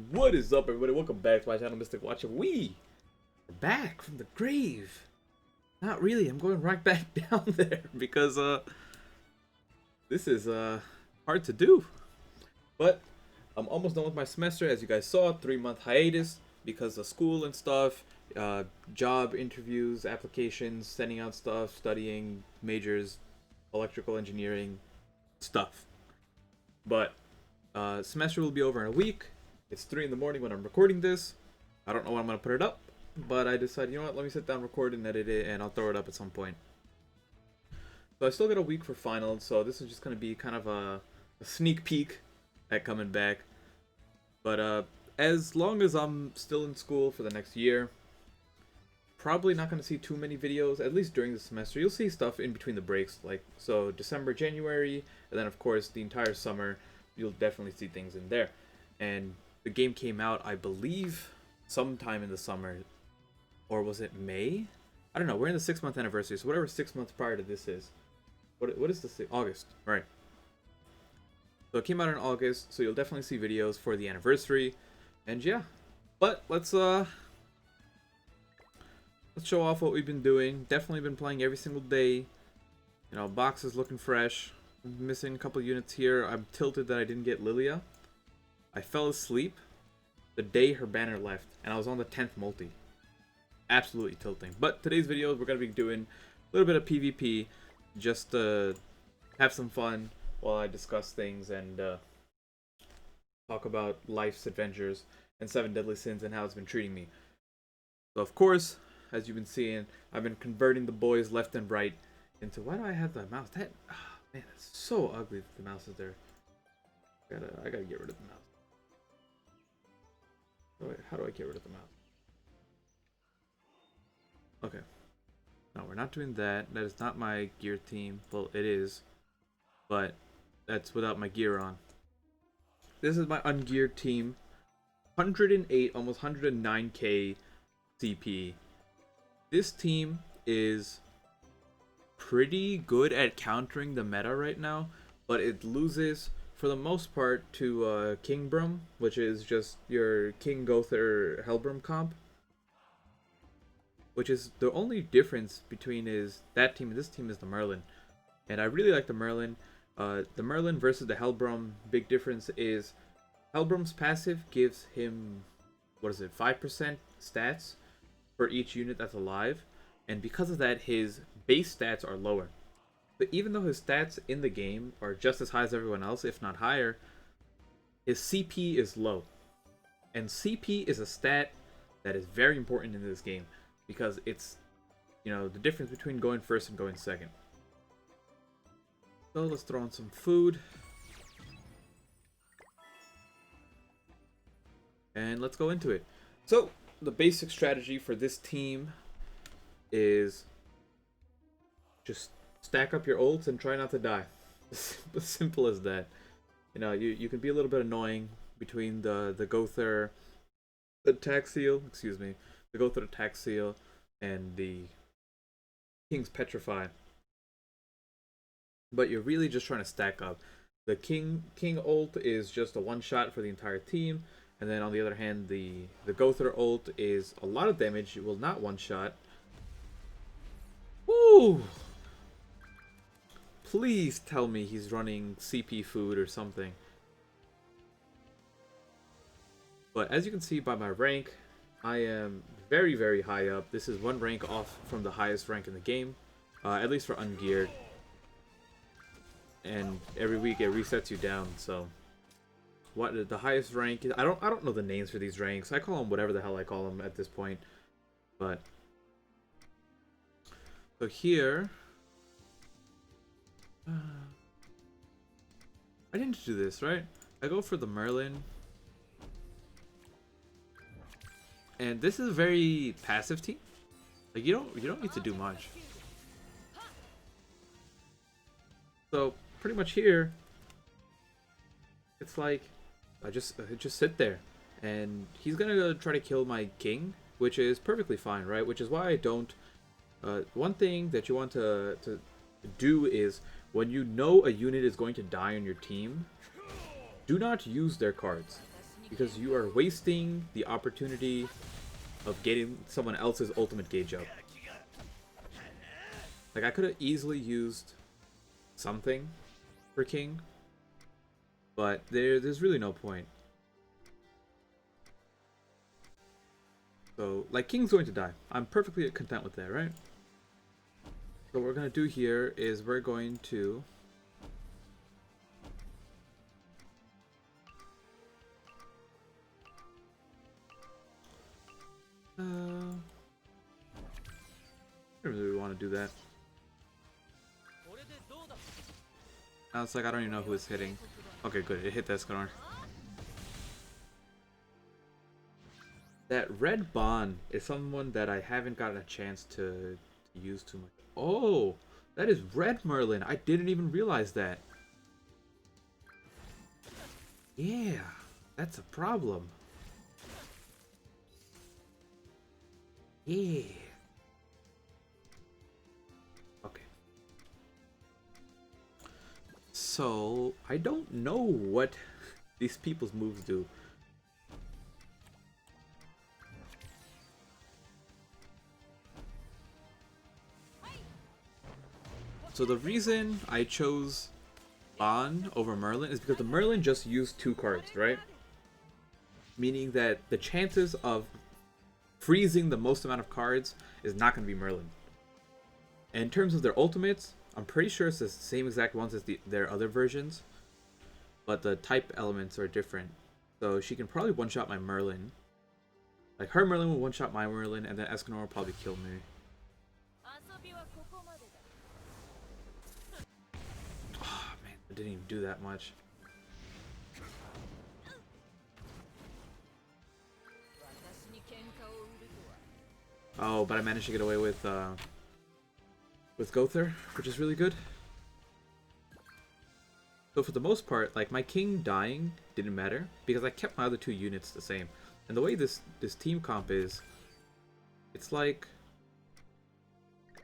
What is up, everybody? Welcome back to my channel, Mystic Watcher. We are back from the grave. Not really. I'm going right back down there because this is hard to do. But I'm almost done with my semester, as you guys saw. 3-month hiatus because of school and stuff, job interviews, applications, sending out stuff, studying majors, electrical engineering stuff. But semester will be over in a week. It's 3 in the morning when I'm recording this. I don't know when I'm going to put it up, but I decided, you know what, let me sit down, record, and edit it, and I'll throw it up at some point. So I still got a week for finals, so this is just going to be kind of a sneak peek at coming back. But as long as I'm still in school for the next year, probably not going to see too many videos, at least during the semester. You'll see stuff in between the breaks, like, so December, January, and then of course the entire summer, you'll definitely see things in there. And the game came out, I believe, sometime in the summer. Or was it May? I don't know. We're in the 6-month anniversary, so whatever 6 months prior to this is. What is this? August. Right. So it came out in August, so you'll definitely see videos for the anniversary. And yeah. But let's show off what we've been doing. Definitely been playing every single day. You know, box is looking fresh. I'm missing a couple units here. I'm tilted that I didn't get Lilia. I fell asleep the day her banner left, and I was on the 10th multi. Absolutely tilting. But today's video, we're going to be doing a little bit of PvP, just to have some fun while I discuss things and talk about life's adventures and 7 deadly sins and how it's been treating me. So of course, as you've been seeing, I've been converting the boys left and right into... Why do I have the mouse? That... Oh, man, it's so ugly that the mouse is there. I gotta get rid of the mouse. How do I get rid of the mouse? Okay. No, we're not doing that. That is not my gear team. Well, it is. But that's without my gear on. This is my ungeared team. 108, almost 109k CP. This team is pretty good at countering the meta right now, but it loses for the most part to King Brum, which is just your King Gother Hellbrum comp. Which is the only difference between that team and this team is the Merlin. And I really like the Merlin. The Merlin versus the Hellbrum, big difference is Hellbrum's passive gives him, 5% stats for each unit that's alive. And because of that, his base stats are lower. But even though his stats in the game are just as high as everyone else, if not higher, his CP is low. And CP is a stat that is very important in this game because it's, you know, the difference between going first and going second. So let's throw in some food. And let's go into it. So the basic strategy for this team is just stack up your ults and try not to die. Simple as that. You know, you can be a little bit annoying between the Gother attack seal, the Gother attack seal and the King's Petrify. But you're really just trying to stack up. The King ult is just a one-shot for the entire team, and then on the other hand, the Gother ult is a lot of damage. It will not one-shot. Woo! Please tell me he's running CP food or something. But as you can see by my rank, I am very, very high up. This is one rank off from the highest rank in the game, at least for ungeared. And every week it resets you down. So, what the highest rank is? I don't know the names for these ranks. I call them whatever the hell I call them at this point. But so here. I didn't do this, right? I go for the Merlin. And this is a very passive team. Like you don't need to do much. So pretty much here it's like I just sit there and he's gonna try to kill my king, which is perfectly fine, right? Which is why I don't one thing that you want to do is when you know a unit is going to die on your team, do not use their cards. because you are wasting the opportunity of getting someone else's ultimate gauge up. Like, I could have easily used something for King, but there's really no point. So, like, King's going to die. I'm perfectly content with that, right? So what we're going to do here is we're going to... I don't really want to do that. Now it's like I don't even know who it's hitting. Okay, good. It hit that Escanor. That red Bond is someone that I haven't gotten a chance to use too much. Oh, that is red Merlin. I didn't even realize that. Yeah, that's a problem. Yeah. Okay. So, I don't know what these people's moves do. So the reason I chose Bond over Merlin is because the Merlin just used 2 cards, right? Meaning that the chances of freezing the most amount of cards is not going to be Merlin. And in terms of their ultimates, I'm pretty sure it's the same exact ones as their other versions, but the type elements are different. So she can probably one-shot my Merlin. Like, her Merlin will one-shot my Merlin, and then Escanor will probably kill me. Oh, man, I didn't even do that much. Oh, but I managed to get away with Gother, which is really good. So for the most part, like, my King dying didn't matter because I kept my other 2 units the same. And the way this team comp is, it's like,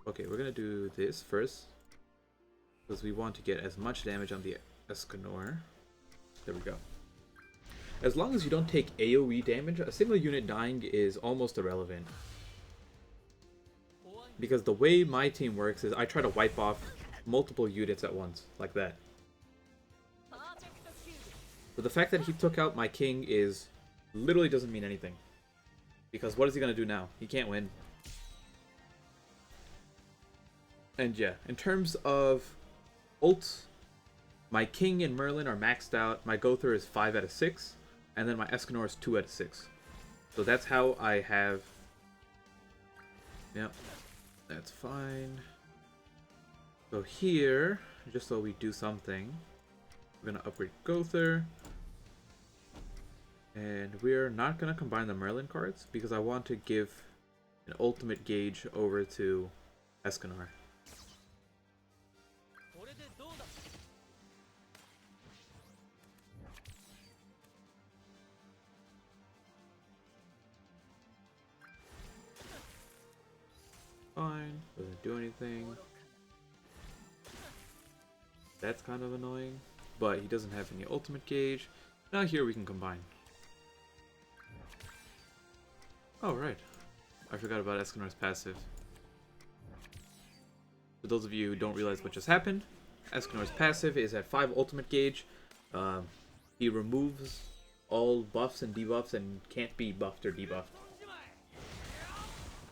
okay, we're gonna do this first because we want to get as much damage on the Escanor. There we go. As long as you don't take AoE damage, a single unit dying is almost irrelevant. Because the way my team works is I try to wipe off multiple units at once, like that. But the fact that he took out my King is literally doesn't mean anything. Because what is he going to do now? He can't win. And yeah, in terms of ults, my King and Merlin are maxed out. My Gother is 5 out of 6. And then my Escanor is 2 out of 6. So that's how I have... Yep. That's fine. So here, just so we do something, we're going to upgrade Gother. And we're not going to combine the Merlin cards because I want to give an ultimate gauge over to Escanor. Fine, doesn't do anything. That's kind of annoying, but he doesn't have any ultimate gauge. Now here we can combine. Oh, right. I forgot about Escanor's passive. For those of you who don't realize what just happened, Escanor's passive is at 5 ultimate gauge. He removes all buffs and debuffs and can't be buffed or debuffed.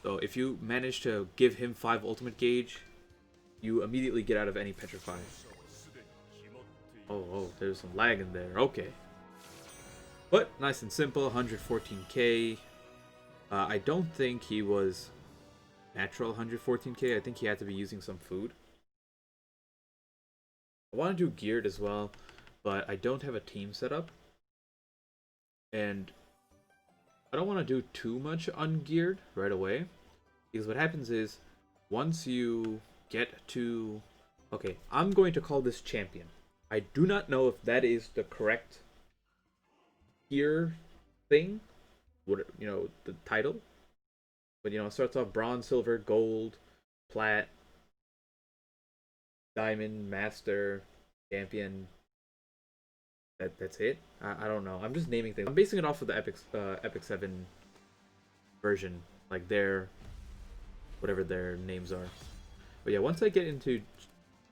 So if you manage to give him 5 ultimate gauge, you immediately get out of any petrify. Oh, there's some lag in there. Okay. But nice and simple, 114k. I don't think he was natural 114k. I think he had to be using some food. I want to do geared as well, but I don't have a team set up. And I don't want to do too much ungeared right away. Because what happens is, once you get to... Okay, I'm going to call this champion. I do not know if that is the correct tier thing. What, you know, the title. But, you know, it starts off bronze, silver, gold, plat, diamond, master, champion. That's it. I don't know. I'm just naming things. I'm basing it off of the Epic 7 version, like their whatever their names are. But yeah, once I get into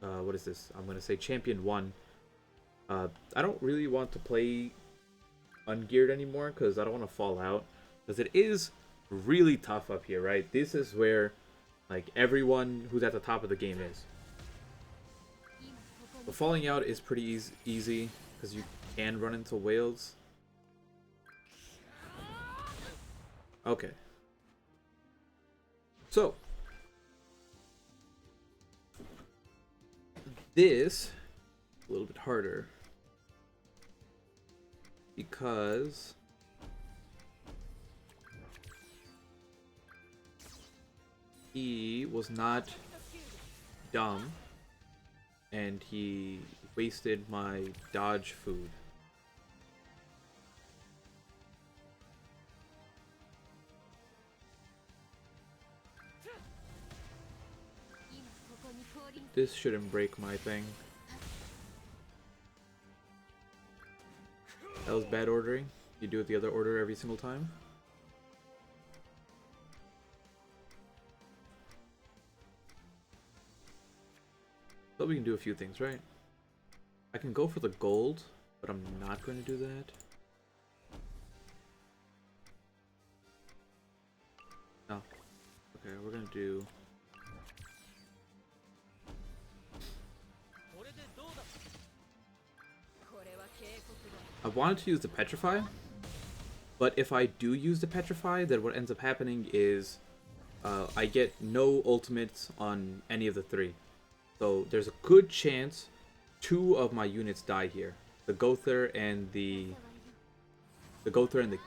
what is this? I'm gonna say Champion 1. I don't really want to play ungeared anymore because I don't want to fall out, because it is really tough up here, right? This is where like everyone who's at the top of the game is. But falling out is pretty easy because you can run into whales. Okay. So this a little bit harder because he was not dumb and he wasted my dodge food. This shouldn't break my thing. That was bad ordering. You do it the other order every single time. But we can do a few things, right? I can go for the gold, but I'm not going to do that. No. Okay, we're going to do... I wanted to use the Petrify, but if I do use the Petrify, then what ends up happening is I get no ultimates on any of the three. So there's a good chance 2 of my units die here. The Gother and the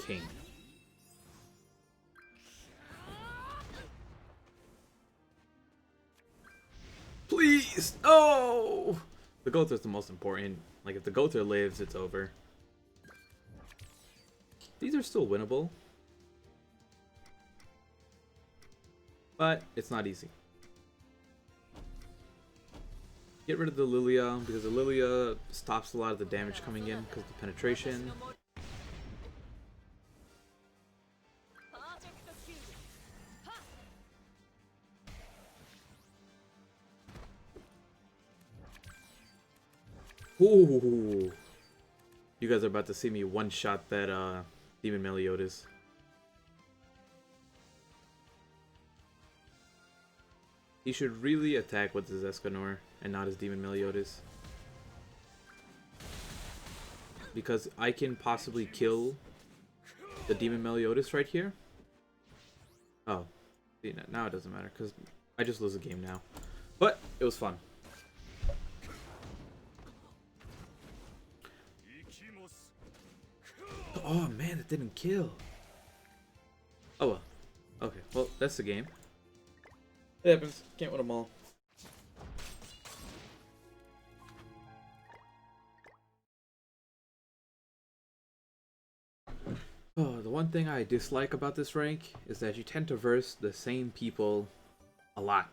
King. Please! No! The Gother's the most important. Like, if the Gother lives, it's over. These are still winnable. But it's not easy. Get rid of the Lilia, because the Lilia stops a lot of the damage coming in because of the penetration. Ooh. You guys are about to see me one-shot that Demon Meliodas. He should really attack with his Escanor and not his Demon Meliodas. Because I can possibly kill the Demon Meliodas right here. Oh, see, now it doesn't matter because I just lose the game now. But it was fun. Oh man, it didn't kill. Oh well. Okay, well, that's the game. It happens. Can't win them all. Oh, the one thing I dislike about this rank is that you tend to verse the same people a lot.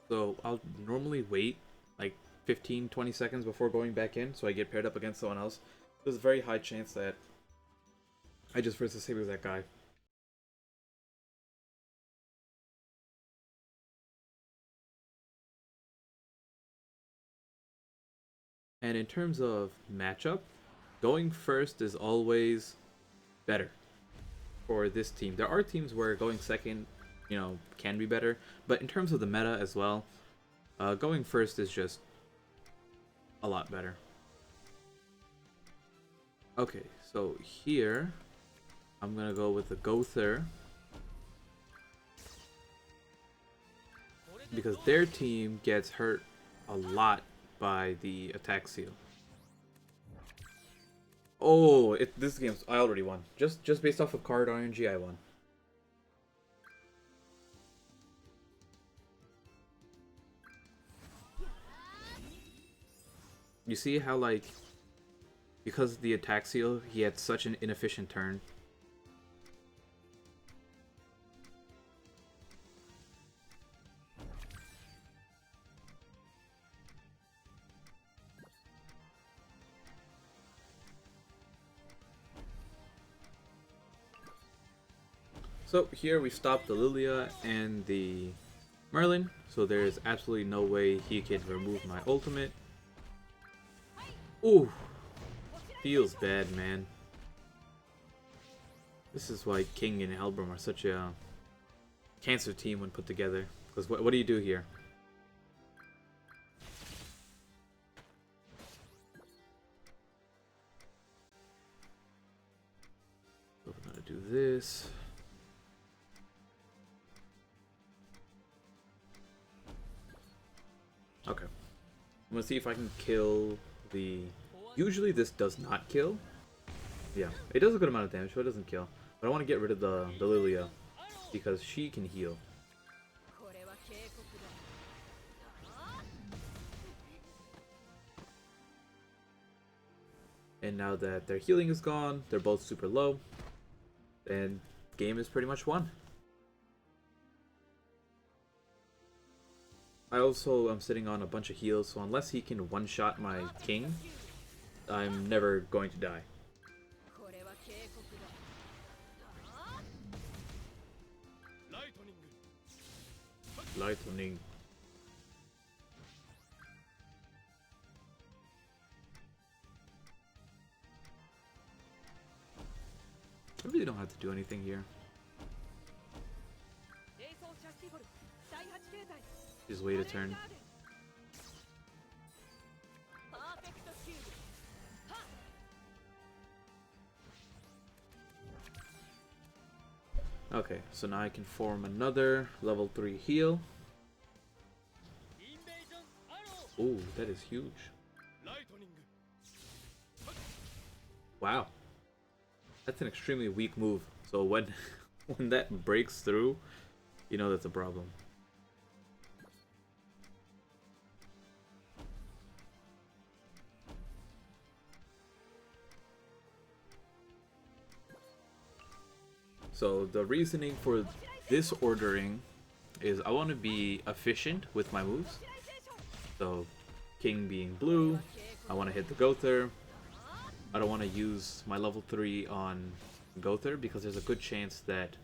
So I'll normally wait like 15-20 seconds before going back in so I get paired up against someone else. There's a very high chance that I just verse the same as that guy. And in terms of matchup, going first is always better for this team. There are teams where going second, you know, can be better, but in terms of the meta as well, going first is just a lot better. Okay, so here I'm gonna go with the Gother because their team gets hurt a lot by the attack seal. Oh, this game I already won. Just based off of card RNG, I won. You see how, like, because of the attack seal, he had such an inefficient turn. So here we stop the Lilia and the Merlin, so there's absolutely no way he can remove my ultimate. Ooh, feels bad, man. This is why King and Helbram are such a cancer team when put together. Because what do you do here? So we're gonna do this. Okay. I'm gonna see if I can kill the... Usually this does not kill. Yeah, it does a good amount of damage, but it doesn't kill. But I want to get rid of the Lilia because she can heal. And now that their healing is gone, they're both super low, and game is pretty much won. I also am sitting on a bunch of heals, so unless he can one-shot my king, I'm never going to die. Lightning. I really don't have to do anything here. Just wait a turn. Okay, so now I can form another level 3 heal. Ooh, that is huge. Wow. That's an extremely weak move. So when when that breaks through, you know that's a problem. So the reasoning for this ordering is I want to be efficient with my moves. So King being blue, I want to hit the Gother. I don't want to use my level 3 on Gother because there's a good chance that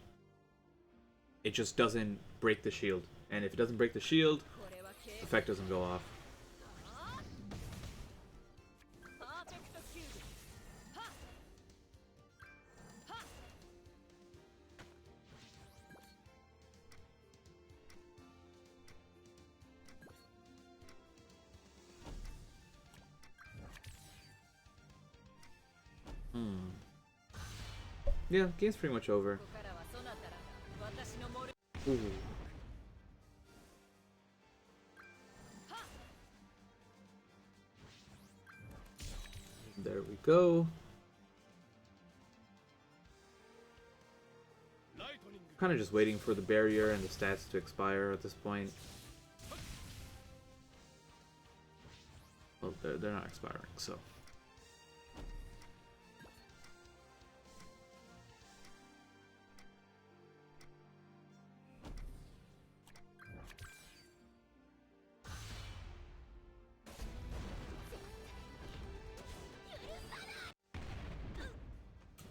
it just doesn't break the shield. And if it doesn't break the shield, the effect doesn't go off. Yeah, game's pretty much over. Ooh. There we go. Kind of just waiting for the barrier and the stats to expire at this point. Well, they're not expiring, so.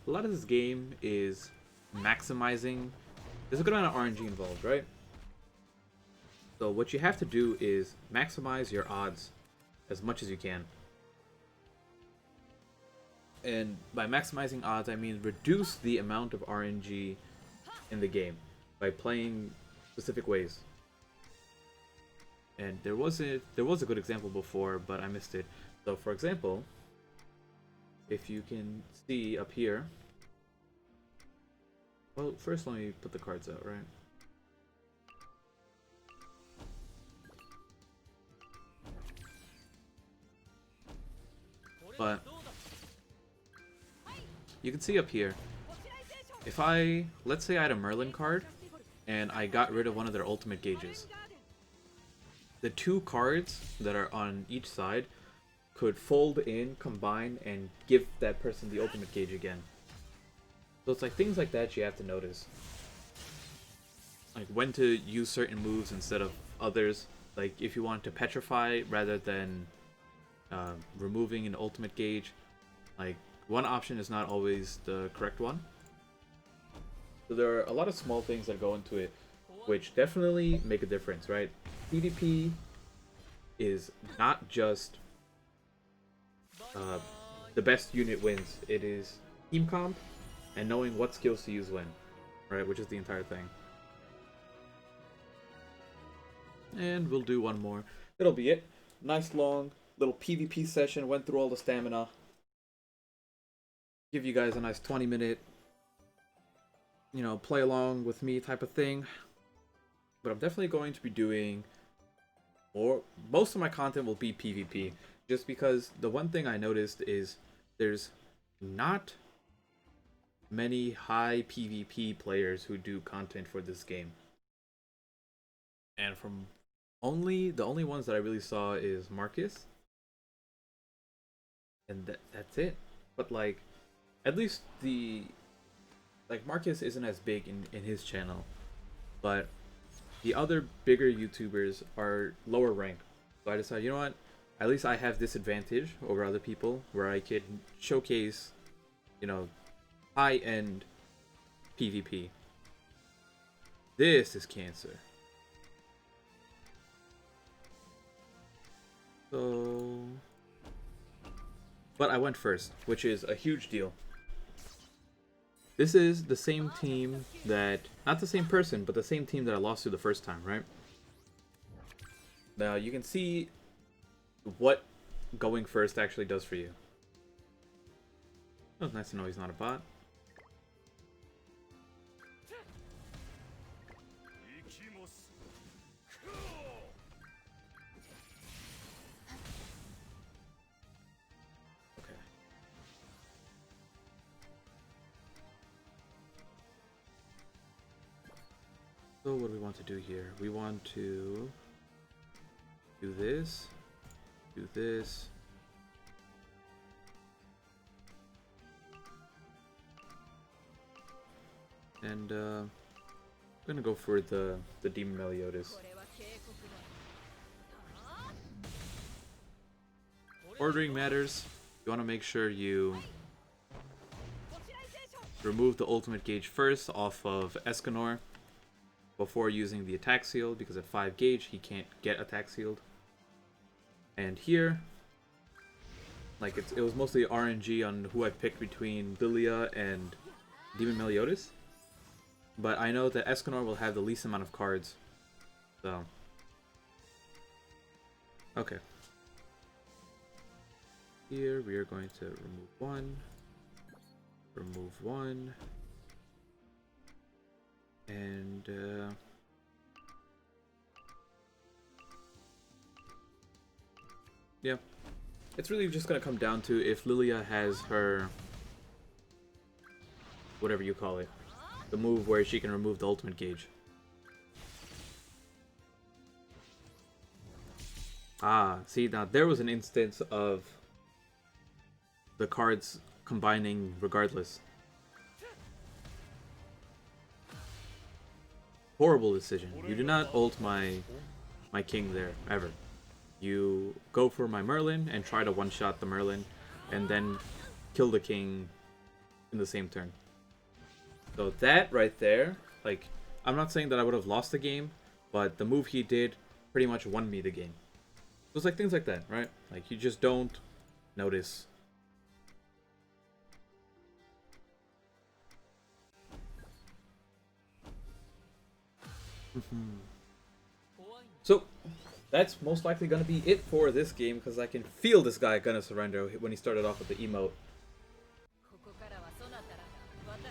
A lot of this game is maximizing. There's a good amount of RNG involved, right? So what you have to do is maximize your odds as much as you can. And by maximizing odds, I mean reduce the amount of RNG in the game by playing specific ways. And there was a good example before, but I missed it. So for example, if you can see up here. Well, first let me put the cards out, right? But you can see up here, if let's say I had a Merlin card and I got rid of one of their ultimate gauges. The two cards that are on each side could fold in, combine, and give that person the ultimate gauge again. So it's like things like that you have to notice. Like when to use certain moves instead of others. Like if you want to petrify rather than removing an ultimate gauge. Like one option is not always the correct one. So there are a lot of small things that go into it, which definitely make a difference, right? PvP is not just the best unit wins. It is team comp and knowing what skills to use when, right? Which is the entire thing. And we'll do one more. It'll be it. Nice long little PvP session. Went through all the stamina. Give you guys a nice 20-minute, you know, play along with me type of thing. But I'm definitely going to be doing more. Most of my content will be PvP. Just because the one thing I noticed is there's not many high PvP players who do content for this game. And from the only ones that I really saw is Marcus. And that's it. But like, at least Marcus isn't as big in his channel. But the other bigger YouTubers are lower ranked. So I decided, you know what? At least I have this advantage over other people where I could showcase, you know, high-end PvP. This is cancer. So, but I went first, which is a huge deal. This is the same team that, not the same person, but the same team that I lost to the first time, right? Now you can see what going first actually does for you. Oh, it's nice to know he's not a bot. Okay. So what do we want to do here? We want to do this. Do this. And I'm gonna go for the Demon Meliodas. Ordering matters. You want to make sure you remove the ultimate gauge first off of Escanor before using the attack seal, because at 5 gauge he can't get attack sealed. And here, like it was mostly RNG on who I picked between Lilia and Demon Meliodas. But I know that Escanor will have the least amount of cards. So, okay. Here we are going to remove one, and yeah, it's really just gonna come down to if Lilia has her, whatever you call it, the move where she can remove the ultimate gauge. Ah, see, now there was an instance of the cards combining regardless. Horrible decision. You do not ult my king there, ever. You go for my Merlin and try to one-shot the Merlin, and then kill the king in the same turn. So that right there, like, I'm not saying that I would have lost the game, but the move he did pretty much won me the game. It was like things like that, right? Like, you just don't notice. So, that's most likely going to be it for this game, because I can feel this guy gonna surrender when he started off with the emote.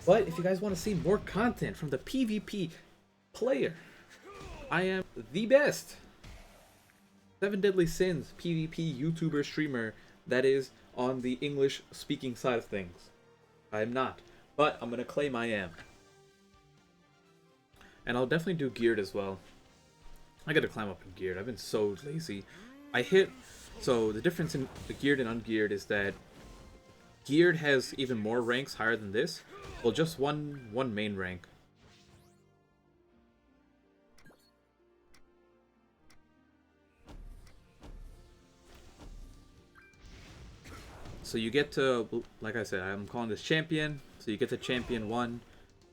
But if you guys want to see more content from the PvP player, I am the best 7 Deadly Sins PvP YouTuber streamer that is on the English speaking side of things. I am not, but I'm going to claim I am. And I'll definitely do geared as well. I gotta climb up in geared. I've been so lazy. So the difference in the geared and ungeared is that geared has even more ranks higher than this. Well, just one main rank. So you get to, like I said, I'm calling this champion. So you get to champion 1,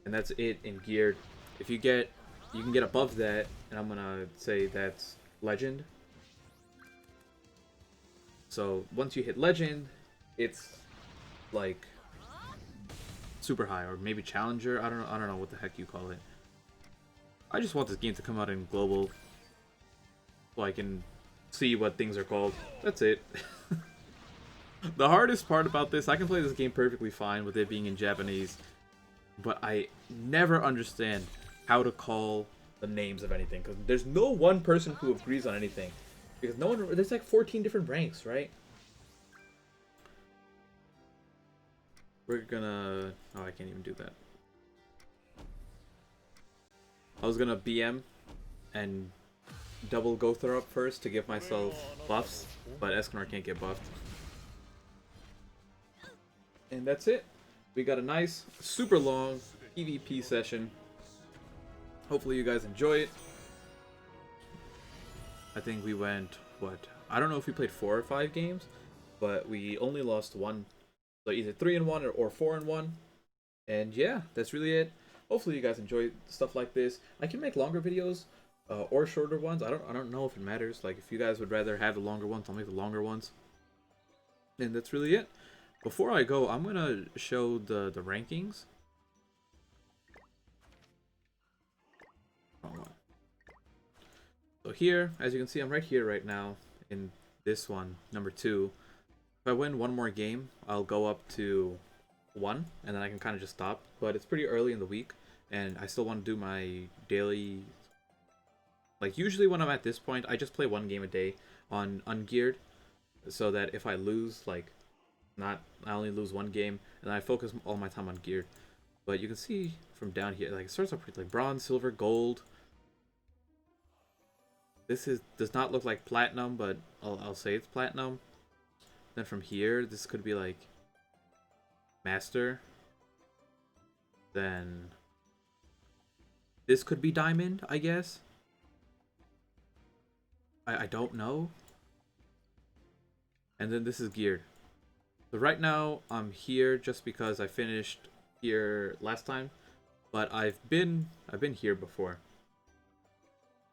and that's it in geared. If you can get above that, and I'm gonna say that's legend. So once you hit legend, it's like super high, or maybe challenger. I don't know what the heck you call it. I just want this game to come out in global, so I can see what things are called. That's it. The hardest part about this, I can play this game perfectly fine with it being in Japanese, but I never understand how to call the names of anything, because there's no one person who agrees on anything. Because no one, there's like 14 different ranks, right? We're gonna, oh, I can't even do that. I was gonna BM and double Gother up first to give myself buffs, but Escanor can't get buffed. And that's it. We got a nice, super long PvP session. Hopefully you guys enjoy it. I think we went, what? I don't know if we played 4 or 5 games, but we only lost 1. So either 3-1 or 4-1. And yeah, that's really it. Hopefully you guys enjoy stuff like this. I can make longer videos or shorter ones. I don't know if it matters. Like, if you guys would rather have the longer ones, I'll make the longer ones. And that's really it. Before I go, I'm gonna show the rankings. So here, as you can see, I'm right here right now in this one, number 2. If I win one more game, I'll go up to 1, and then I can kind of just stop. But it's pretty early in the week, and I still want to do my daily. Like, usually when I'm at this point, I just play 1 game a day on ungeared, so that if I lose, like, I only lose 1 game, and I focus all my time on geared. But you can see from down here, like, it starts off pretty, like, bronze, silver, gold. This does not look like platinum, but I'll say it's platinum. Then from here, this could be like master. Then this could be diamond, I guess. I don't know. And then this is geared. So right now I'm here just because I finished here last time, but I've been here before.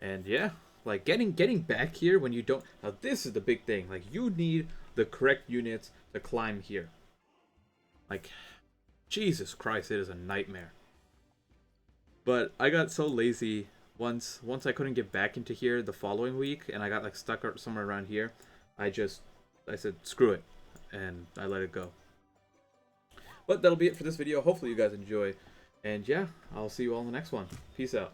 And yeah, like getting back here when you don't. Now this is the big thing. Like, you need the correct units to climb here. Like, Jesus Christ, it is a nightmare. But I got so lazy once I couldn't get back into here the following week, and I got like stuck somewhere around here. I said screw it, and I let it go. But that'll be it for this video. Hopefully you guys enjoy, and yeah, I'll see you all in the next one. Peace out.